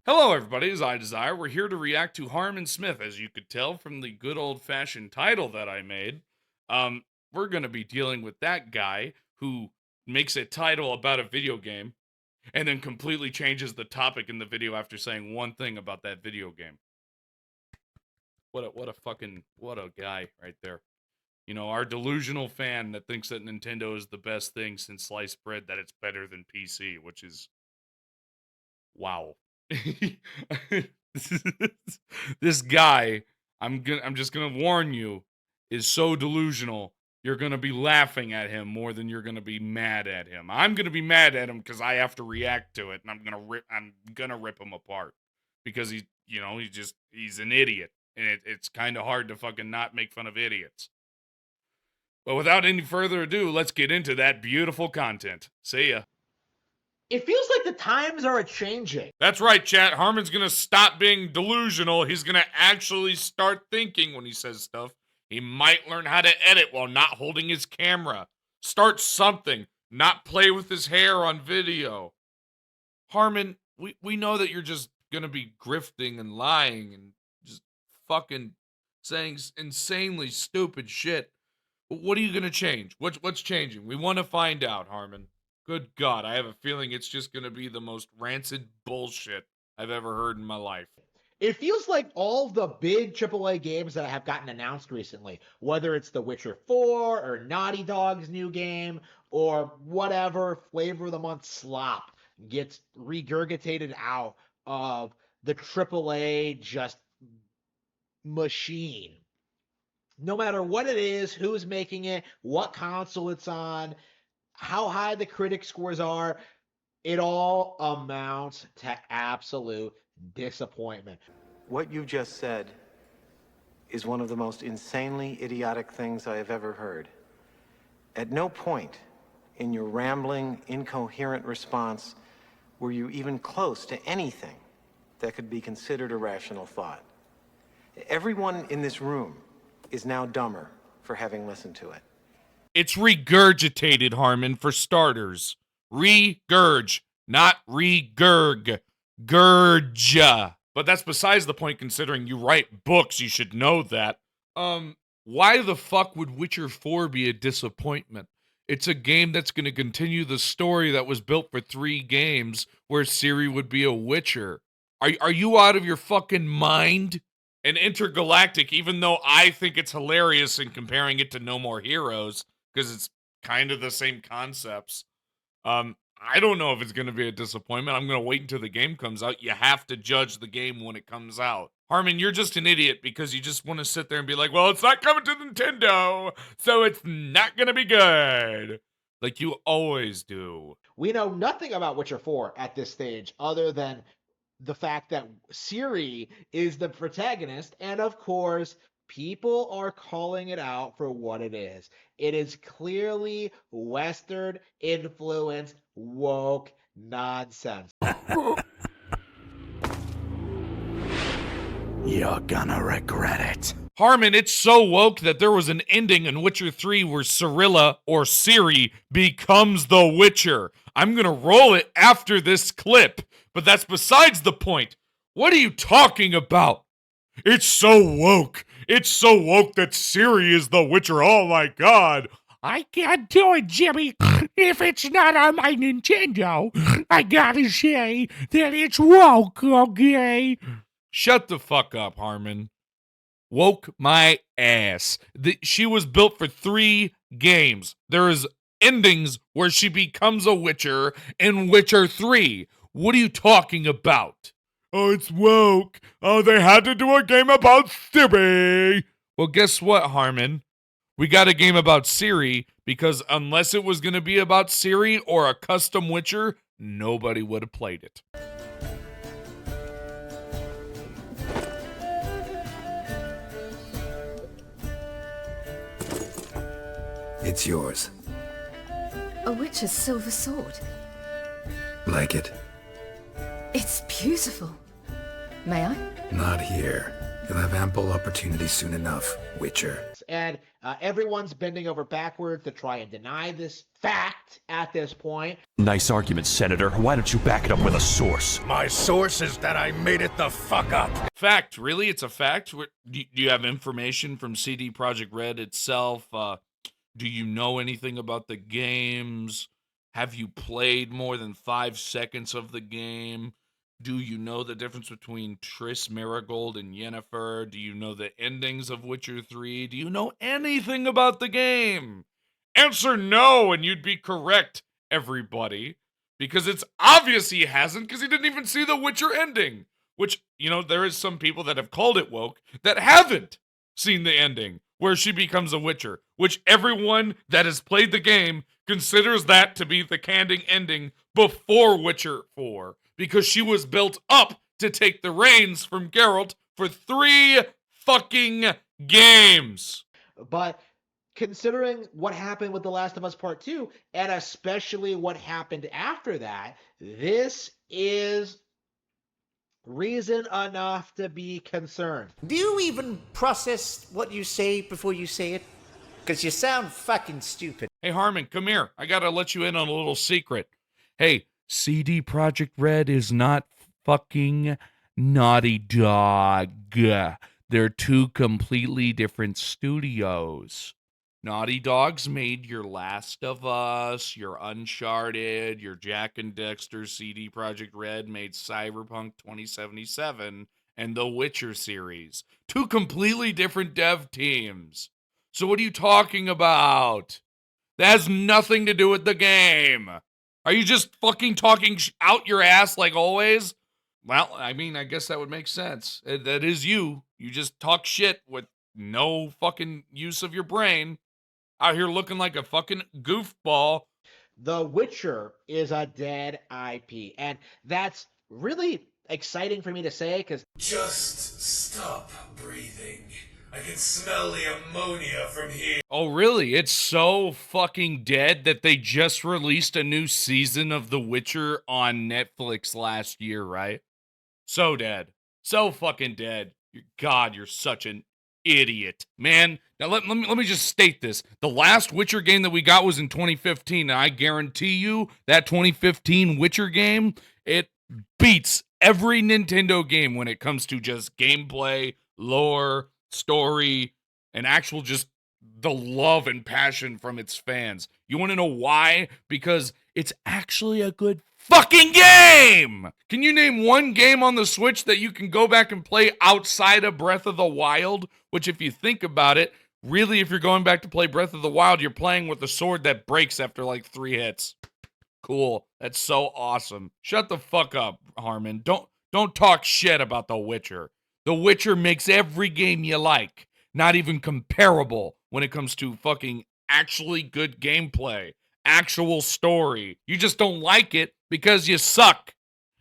Hello, everybody. It's Dezire. We're here to react to Harmon Smith, as you could tell from the good old-fashioned title that I made. We're gonna be dealing with that guy who makes a title about a video game and then completely changes the topic in the video after saying one thing about that video game. What a guy right there. You know, our delusional fan that thinks that Nintendo is the best thing since sliced bread, that it's better than PC, which is wow. This guy, I'm just gonna warn you, is so delusional. You're gonna be laughing at him more than you're gonna be mad at him. I'm gonna be mad at him because I have to react to it, and I'm gonna rip him apart because he's an idiot, and it's kind of hard to fucking not make fun of idiots. But without any further ado, let's get into that beautiful content. See ya. It feels like the times are a-changing. That's right, chat. Harmon's gonna stop being delusional. He's gonna actually start thinking when he says stuff. He might learn how to edit while not holding his camera. Start something. Not play with his hair on video. Harmon, we know that you're just gonna be grifting and lying and just fucking saying insanely stupid shit. But what are you gonna change? What's changing? We want to find out, Harmon. Good God, I have a feeling it's just gonna be the most rancid bullshit I've ever heard in my life. It feels like all the big AAA games that have gotten announced recently, whether it's The Witcher 4 or Naughty Dog's new game or whatever flavor of the month slop, gets regurgitated out of the AAA just machine. No matter what it is, who's making it, what console it's on, how high the critic scores are, it all amounts to absolute disappointment. What you just said is one of the most insanely idiotic things I have ever heard. At no point in your rambling, incoherent response were you even close to anything that could be considered a rational thought. Everyone in this room is now dumber for having listened to it. It's regurgitated, Harmon, for starters. Regurg, not regurg. Gurja. But that's besides the point, considering you write books, you should know that. Why the fuck would Witcher 4 be a disappointment? It's a game that's going to continue the story that was built for 3 games where Ciri would be a Witcher. Are you out of your fucking mind? And Intergalactic, even though I think it's hilarious in comparing it to No More Heroes, because it's kind of the same concepts, I don't know if it's going to be a disappointment. I'm going to wait until the game comes out. You have to judge the game when it comes out. Harmon, you're just an idiot because you just want to sit there and be like, well, it's not coming to Nintendo, so it's not going to be good. Like you always do. We know nothing about Witcher 4 at this stage other than the fact that Ciri is the protagonist, and of course, people are calling it out for what it is. It is clearly Western influenced woke nonsense. You're gonna regret it. Harmon, it's so woke that there was an ending in Witcher 3 where Cirilla, or Ciri, becomes the Witcher. I'm gonna roll it after this clip, but that's besides the point. What are you talking about? It's so woke. It's so woke that Ciri is the Witcher. Oh my God. I can't do it, Jimmy. If it's not on my Nintendo, I gotta say that it's woke, okay? Shut the fuck up, Harmon. Woke my ass. She was built for 3 games. There is endings where she becomes a Witcher in Witcher 3. What are you talking about? Oh, it's woke. Oh, they had to do a game about Ciri. Well, guess what, Harmon? We got a game about Ciri because unless it was going to be about Ciri or a custom Witcher, nobody would have played it. It's yours. A witch's silver sword. Like it? It's beautiful. May I? Not here. You'll have ample opportunity soon enough, Witcher. And everyone's bending over backwards to try and deny this fact at this point. Nice argument, Senator. Why don't you back it up with a source? My source is that I made it the fuck up. Fact, really? It's a fact? Do you have information from CD Projekt Red itself? Do you know anything about the games? Have you played more than 5 seconds of the game? Do you know the difference between Triss Marigold and Yennefer? Do you know the endings of Witcher 3? Do you know anything about the game? Answer no, and you'd be correct, everybody. Because it's obvious he hasn't, because he didn't even see the Witcher ending. Which, there is some people that have called it woke that haven't seen the ending, where she becomes a Witcher. Which everyone that has played the game considers that to be the canon ending before Witcher 4. Because she was built up to take the reins from Geralt for 3 fucking games. But considering what happened with The Last of Us Part 2, and especially what happened after that, this is reason enough to be concerned. Do you even process what you say before you say it? Because you sound fucking stupid. Hey, Harmon, come here. I gotta let you in on a little secret. Hey, CD Projekt Red is not fucking Naughty Dog. They're 2 completely different studios. Naughty Dog's made your Last of Us, your Uncharted, your Jack and Dexter. CD Projekt Red made Cyberpunk 2077 and the Witcher series. 2 completely different dev teams. So what are you talking about? That has nothing to do with the game. Are you just fucking talking out your ass like always? Well, I mean, I guess that would make sense. That is you. You just talk shit with no fucking use of your brain. Out here looking like a fucking goofball. The Witcher is a dead IP. And that's really exciting for me to say because... Just stop breathing. I can smell the ammonia from here. Oh, really? It's so fucking dead that they just released a new season of The Witcher on Netflix last year, right? So dead. So fucking dead. God, you're such an idiot. Man, now let me just state this. The last Witcher game that we got was in 2015, and I guarantee you that 2015 Witcher game, it beats every Nintendo game when it comes to just gameplay, lore, story, and actual just the love and passion from its fans. You want to know why? Because it's actually a good fucking game! Can you name one game on the Switch that you can go back and play outside of Breath of the Wild? Which, if you think about it, really, if you're going back to play Breath of the Wild, you're playing with a sword that breaks after like 3 hits. Cool. That's so awesome. Shut the fuck up, Harmon. Don't talk shit about The Witcher. The Witcher makes every game you like not even comparable when it comes to fucking actually good gameplay, actual story. You just don't like it because you suck.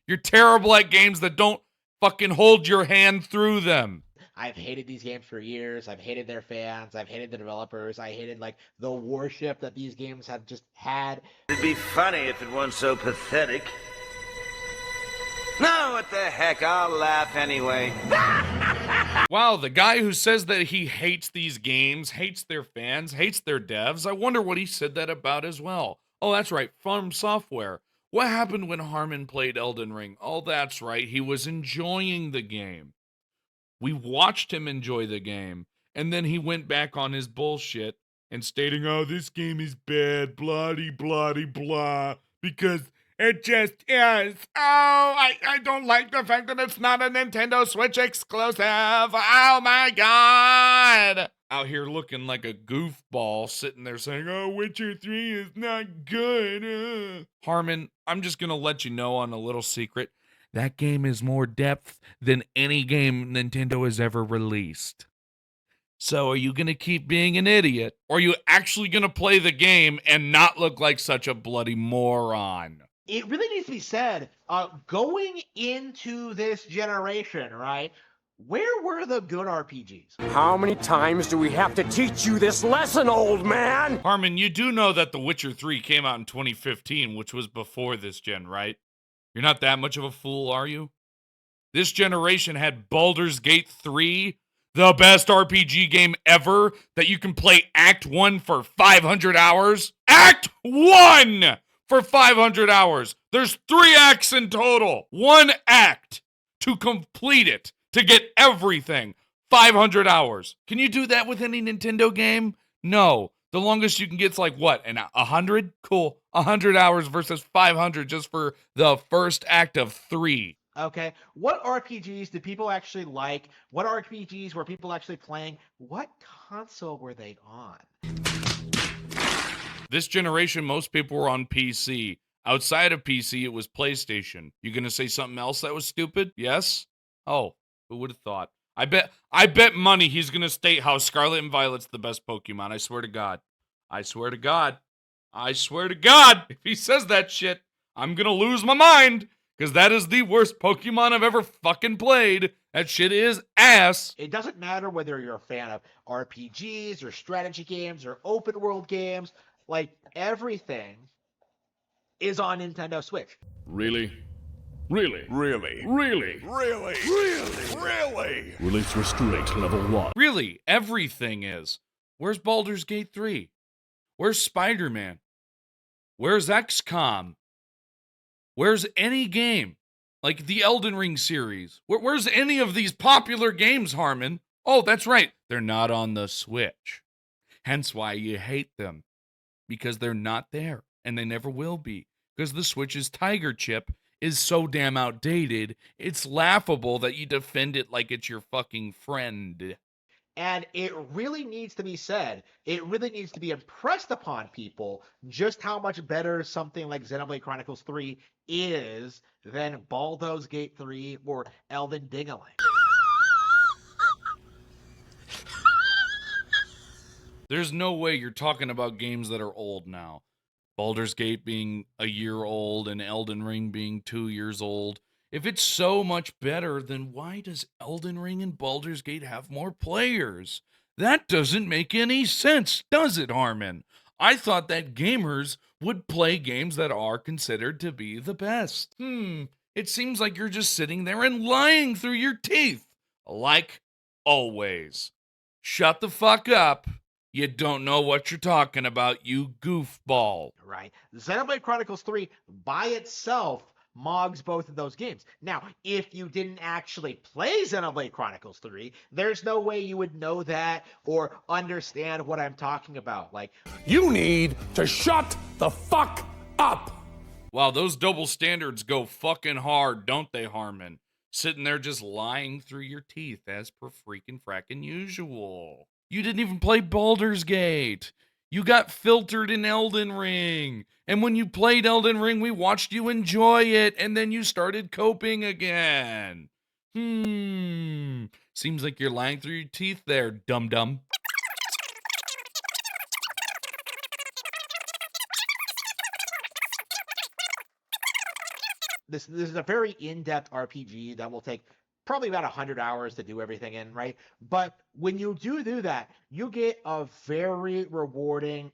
You're terrible at games that don't fucking hold your hand through them. I've hated these games for years. I've hated their fans. I've hated the developers. I hated the worship that these games have just had. It'd be funny if it weren't so pathetic. No, what the heck, I'll laugh anyway. Wow, the guy who says that he hates these games, hates their fans, hates their devs, I wonder what he said that about as well. Oh, that's right, From Software. What happened when Harmon played Elden Ring? Oh, that's right, he was enjoying the game. We watched him enjoy the game, and then he went back on his bullshit and stating, oh, this game is bad, bloody, bloody, blah, because it just is. Oh, I don't like the fact that it's not a Nintendo Switch exclusive. Oh my God. Out here looking like a goofball, sitting there saying, oh, Witcher 3 is not good. Harmon, I'm just going to let you know on a little secret. That game is more depth than any game Nintendo has ever released. So are you going to keep being an idiot? Or are you actually going to play the game and not look like such a bloody moron? It really needs to be said, going into this generation, right, where were the good RPGs? How many times do we have to teach you this lesson, old man? Harmon, you do know that The Witcher 3 came out in 2015, which was before this gen, right? You're not that much of a fool, are you? This generation had Baldur's Gate 3, the best RPG game ever that you can play Act 1 for 500 hours. Act 1 for 500 hours. There's 3 acts in total. 1 act to complete it, to get everything. 500 hours. Can you do that with any Nintendo game? No. The longest you can get is like what? 100? Cool. 100 hours versus 500 just for the first act of 3. Okay. What RPGs did people actually like? What RPGs were people actually playing? What console were they on? This generation, most people were on PC. Outside of PC, it was PlayStation. You gonna say something else that was stupid? Yes? Oh, who would have thought? I bet money he's gonna state how Scarlet and Violet's the best Pokemon. I swear to God. I swear to God. I swear to God. If he says that shit, I'm gonna lose my mind. Because that is the worst Pokemon I've ever fucking played. That shit is ass. It doesn't matter whether you're a fan of RPGs or strategy games or open world games. Like, everything is on Nintendo Switch. Really? Really? Really? Really? Really? Really? Release restrict level 1. Really? Everything is. Where's Baldur's Gate 3? Where's Spider-Man? Where's XCOM? Where's any game? Like the Elden Ring series. Where's any of these popular games, Harmon? Oh, that's right. They're not on the Switch. Hence why you hate them. Because they're not there. And they never will be. Because the Switch's Tiger chip is so damn outdated, it's laughable that you defend it like it's your fucking friend. And it really needs to be said, it really needs to be impressed upon people just how much better something like Xenoblade Chronicles 3 is than Baldur's Gate 3 or Elden Dingaling. There's no way you're talking about games that are old now. Baldur's Gate being a year old and Elden Ring being 2 years old. If it's so much better, then why does Elden Ring and Baldur's Gate have more players? That doesn't make any sense, does it, Harmon? I thought that gamers would play games that are considered to be the best. It seems like you're just sitting there and lying through your teeth. Like always. Shut the fuck up. You don't know what you're talking about, you goofball. Right. Xenoblade Chronicles 3 by itself mogs both of those games. Now, if you didn't actually play Xenoblade Chronicles 3, there's no way you would know that or understand what I'm talking about. Like, You need to shut the fuck up! Wow, those double standards go fucking hard, don't they, Harmon? Sitting there just lying through your teeth as per freaking frackin' usual. You didn't even play Baldur's Gate. You got filtered in Elden Ring. And when you played Elden Ring, we watched you enjoy it, and then you started coping again. Seems like you're lying through your teeth there, dum-dum. This is a very in-depth RPG that will take probably about 100 hours to do everything in, right? But when you do that, you get a very rewarding,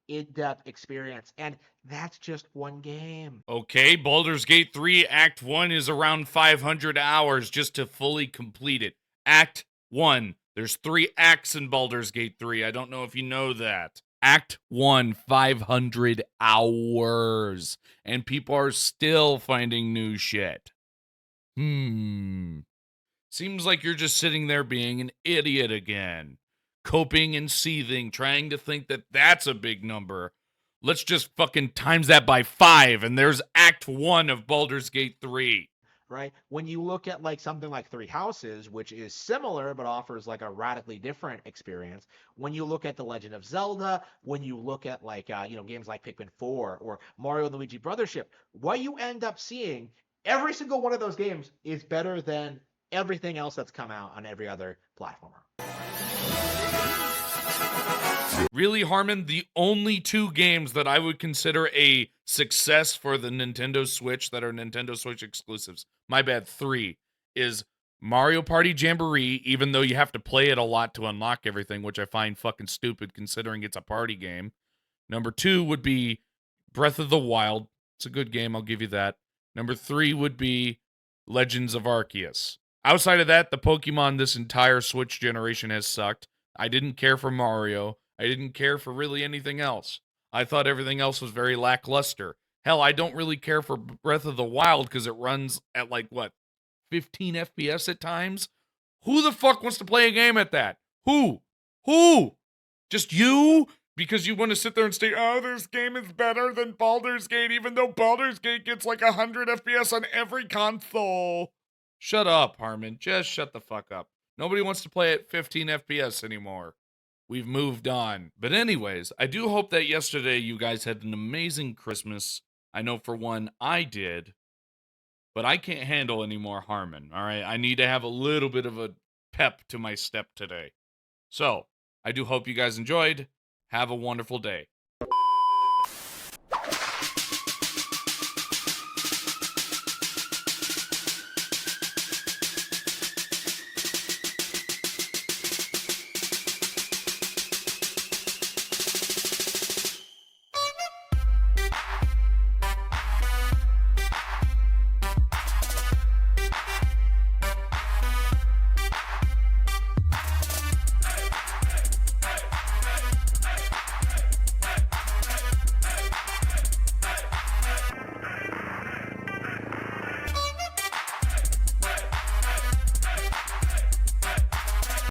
in-depth experience, and that's just one game. Okay, Baldur's Gate 3 Act 1 is around 500 hours just to fully complete it. Act 1. There's 3 acts in Baldur's Gate 3. I don't know if you know that. Act 1, 500 hours. And people are still finding new shit. Seems like you're just sitting there being an idiot again. Coping and seething, trying to think that that's a big number. Let's just fucking times that by 5, and there's Act 1 of Baldur's Gate 3. Right? When you look at like something like Three Houses, which is similar but offers like a radically different experience. When you look at The Legend of Zelda, when you look at like games like Pikmin 4 or Mario and Luigi Brothership, what you end up seeing, every single one of those games is better than everything else that's come out on every other platformer. Really, Harmon, the only 2 games that I would consider a success for the Nintendo Switch that are Nintendo Switch exclusives, my bad, 3, is Mario Party Jamboree, even though you have to play it a lot to unlock everything, which I find fucking stupid considering it's a party game. Number 2 would be Breath of the Wild. It's a good game, I'll give you that. Number 3 would be Legends of Arceus. Outside of that, the Pokemon this entire Switch generation has sucked. I didn't care for Mario. I didn't care for really anything else. I thought everything else was very lackluster. Hell, I don't really care for Breath of the Wild because it runs at 15 FPS at times? Who the fuck wants to play a game at that? Who? Just you? Because you want to sit there and say, oh, this game is better than Baldur's Gate, even though Baldur's Gate gets 100 FPS on every console. Shut up, Harmon. Just shut the fuck up. Nobody wants to play at 15 FPS anymore. We've moved on. But anyways, I do hope that yesterday you guys had an amazing Christmas. I know for one, I did. But I can't handle any more Harmon, all right? I need to have a little bit of a pep to my step today. So, I do hope you guys enjoyed. Have a wonderful day.